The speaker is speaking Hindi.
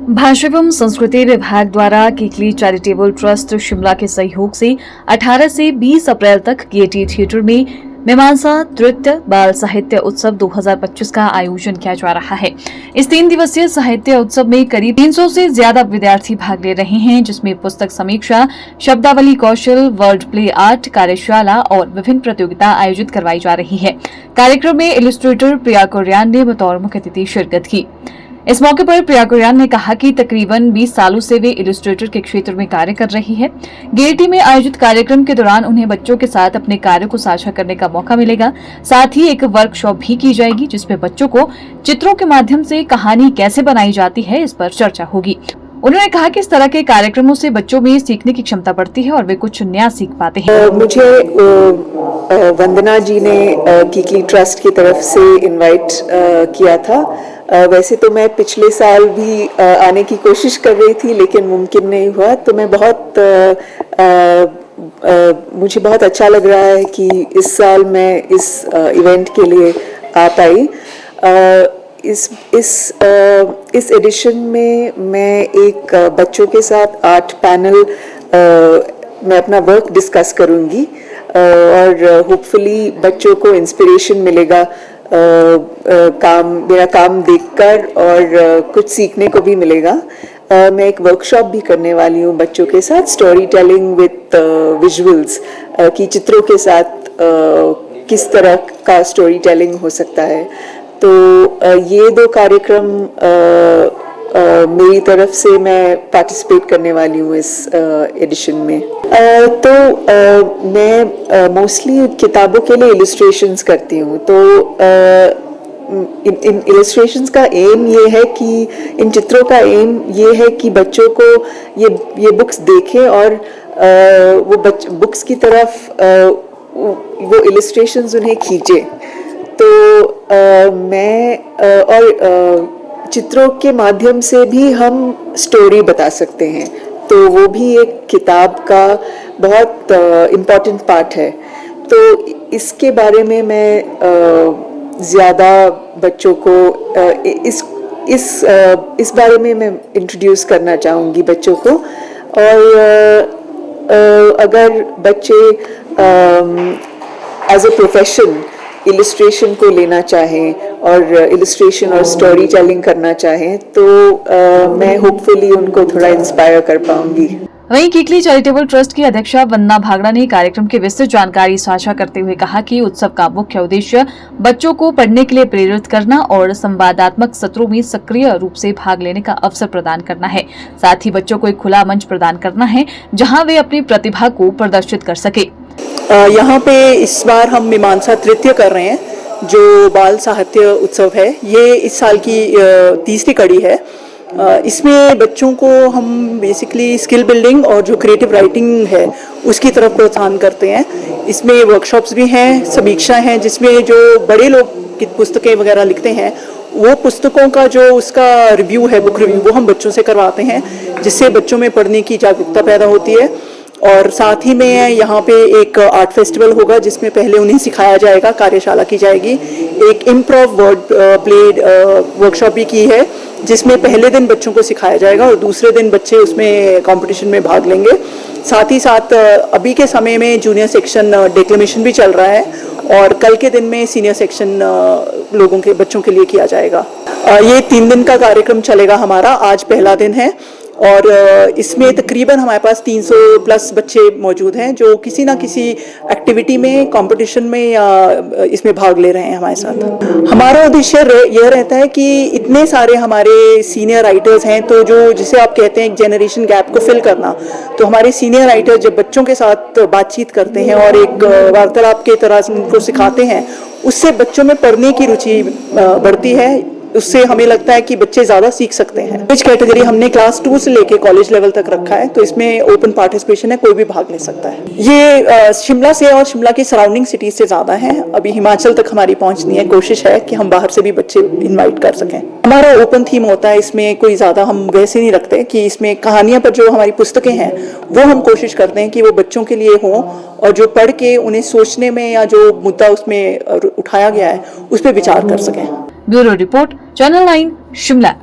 भाषा एवं संस्कृति विभाग द्वारा किकली चैरिटेबल ट्रस्ट शिमला के सहयोग से 18 से 20 अप्रैल तक गेयटी थिएटर में मीमांसा तृतीय बाल साहित्य उत्सव 2025 का आयोजन किया जा रहा है। इस 3 दिवसीय साहित्य उत्सव में करीब 300 से ज्यादा विद्यार्थी भाग ले रहे हैं, जिसमें पुस्तक समीक्षा, शब्दावली कौशल, वर्ड प्ले आर्ट कार्यशाला और विभिन्न प्रतियोगिता आयोजित करवाई जा रही है। कार्यक्रम में इलस्ट्रेटर प्रिया कुरियान ने बतौर मुख्य अतिथि शिरकत की। इस मौके पर प्रिया कुरियान ने कहा कि तकरीबन 20 सालों से वे इलस्ट्रेटर के क्षेत्र में कार्य कर रही है। गेयटी में आयोजित कार्यक्रम के दौरान उन्हें बच्चों के साथ अपने कार्य को साझा करने का मौका मिलेगा। साथ ही एक वर्कशॉप भी की जाएगी, जिसमें बच्चों को चित्रों के माध्यम से कहानी कैसे बनाई जाती है, इस पर चर्चा होगी। उन्होंने कहा कि इस तरह के कार्यक्रमों से बच्चों में सीखने की क्षमता बढ़ती है और वे कुछ नया सीख पाते हैं। मुझे वंदना जी ने किकली ट्रस्ट की तरफ से इनवाइट किया था। वैसे तो मैं पिछले साल भी आने की कोशिश कर रही थी, लेकिन मुमकिन नहीं हुआ। तो मैं मुझे बहुत अच्छा लग रहा है कि इस साल मैं इस इवेंट के लिए आ पाई। इस एडिशन में मैं एक बच्चों के साथ आर्ट पैनल में अपना वर्क डिस्कस करूंगी और होपफुली बच्चों को इंस्पिरेशन मिलेगा मेरा काम देखकर और कुछ सीखने को भी मिलेगा। मैं एक वर्कशॉप भी करने वाली हूँ बच्चों के साथ, स्टोरी टेलिंग विथ विजुअल्स, कि चित्रों के साथ किस तरह का स्टोरी टेलिंग हो सकता है। तो ये 2 कार्यक्रम मेरी तरफ से मैं पार्टिसिपेट करने वाली हूँ इस एडिशन में। मैं मोस्टली किताबों के लिए इलस्ट्रेशंस करती हूँ। तो इन इलस्ट्रेशंस का एम ये है कि इन चित्रों का एम ये है कि बच्चों को ये बुक्स देखें और वो बुक्स की तरफ वो इलस्ट्रेशंस उन्हें खींचे। तो चित्रों के माध्यम से भी हम स्टोरी बता सकते हैं, तो वो भी एक किताब का बहुत इम्पोर्टेंट पार्ट है। तो इसके बारे में मैं ज़्यादा बच्चों को इस बारे में मैं इंट्रोड्यूस करना चाहूँगी बच्चों को। और अगर बच्चे एज ए प्रोफेशन इलस्ट्रेशन को लेना चाहें और इलस्ट्रेशन और स्टोरी टेलिंग करना चाहें, तो मैं होपफुली उनको थोड़ा इंस्पायर कर पाऊंगी। वहीं किकली चैरिटेबल ट्रस्ट की अध्यक्षा वंदना भागड़ा ने कार्यक्रम की विस्तृत जानकारी साझा करते हुए कहा कि उत्सव का मुख्य उद्देश्य बच्चों को पढ़ने के लिए प्रेरित करना और संवादात्मक सत्रों में सक्रिय रूप से भाग लेने का अवसर प्रदान करना है। साथ ही बच्चों को एक खुला मंच प्रदान करना है, जहां वे अपनी प्रतिभा को प्रदर्शित कर सके। यहाँ पे इस बार हम मीमांसा तृतीय कर रहे हैं, जो बाल साहित्य उत्सव है। ये इस साल की तीसरी कड़ी है। इसमें बच्चों को हम बेसिकली स्किल बिल्डिंग और जो क्रिएटिव राइटिंग है उसकी तरफ प्रोत्साहन करते हैं। इसमें वर्कशॉप्स भी हैं, समीक्षा हैं, जिसमें जो बड़े लोग की पुस्तकें वगैरह लिखते हैं वो पुस्तकों का जो उसका रिव्यू है, बुक रिव्यू, वो हम बच्चों से करवाते हैं, जिससे बच्चों में पढ़ने की जागरूकता पैदा होती है। और साथ ही में यहाँ पे एक आर्ट फेस्टिवल होगा, जिसमें पहले उन्हें सिखाया जाएगा, कार्यशाला की जाएगी। एक इम्प्रोव वर्ड प्ले वर्कशॉप भी की है, जिसमें पहले दिन बच्चों को सिखाया जाएगा और दूसरे दिन बच्चे उसमें कंपटीशन में भाग लेंगे। साथ ही साथ अभी के समय में जूनियर सेक्शन डिक्लेमेशन भी चल रहा है और कल के दिन में सीनियर सेक्शन बच्चों के लिए किया जाएगा। ये 3 दिन का कार्यक्रम चलेगा हमारा। आज पहला दिन है और इसमें तकरीबन हमारे पास 300 प्लस बच्चे मौजूद हैं, जो किसी ना किसी एक्टिविटी में, कंपटीशन में या इसमें भाग ले रहे हैं हमारे साथ। हमारा उद्देश्य यह रहता है कि इतने सारे हमारे सीनियर राइटर्स हैं, तो जो जिसे आप कहते हैं एक जनरेशन गैप को फिल करना। तो हमारे सीनियर राइटर्स जब बच्चों के साथ बातचीत करते हैं और एक वार्तालाप के तरह उनको सिखाते हैं, उससे बच्चों में पढ़ने की रुचि बढ़ती है। उससे हमें लगता है कि बच्चे ज़्यादा सीख सकते हैं। एज कैटेगरी हमने क्लास 2 से लेके कॉलेज लेवल तक रखा है, तो इसमें ओपन पार्टिसिपेशन है, कोई भी भाग ले सकता है। ये शिमला से और शिमला की सराउंडिंग सिटीज से ज़्यादा है। अभी हिमाचल तक हमारी पहुंच नहीं है। कोशिश है कि हम बाहर से भी बच्चे इन्वाइट कर सकें। हमारा ओपन थीम होता है, इसमें कोई ज़्यादा हम वैसे नहीं रखते कि इसमें कहानियाँ पर जो हमारी पुस्तकें हैं वो हम कोशिश करते हैं कि वो बच्चों के लिए हों और जो पढ़ के उन्हें सोचने में या जो मुद्दा उसमें उठाया गया है उस पर विचार कर सकें। Bureau report, channel 9 Shimla.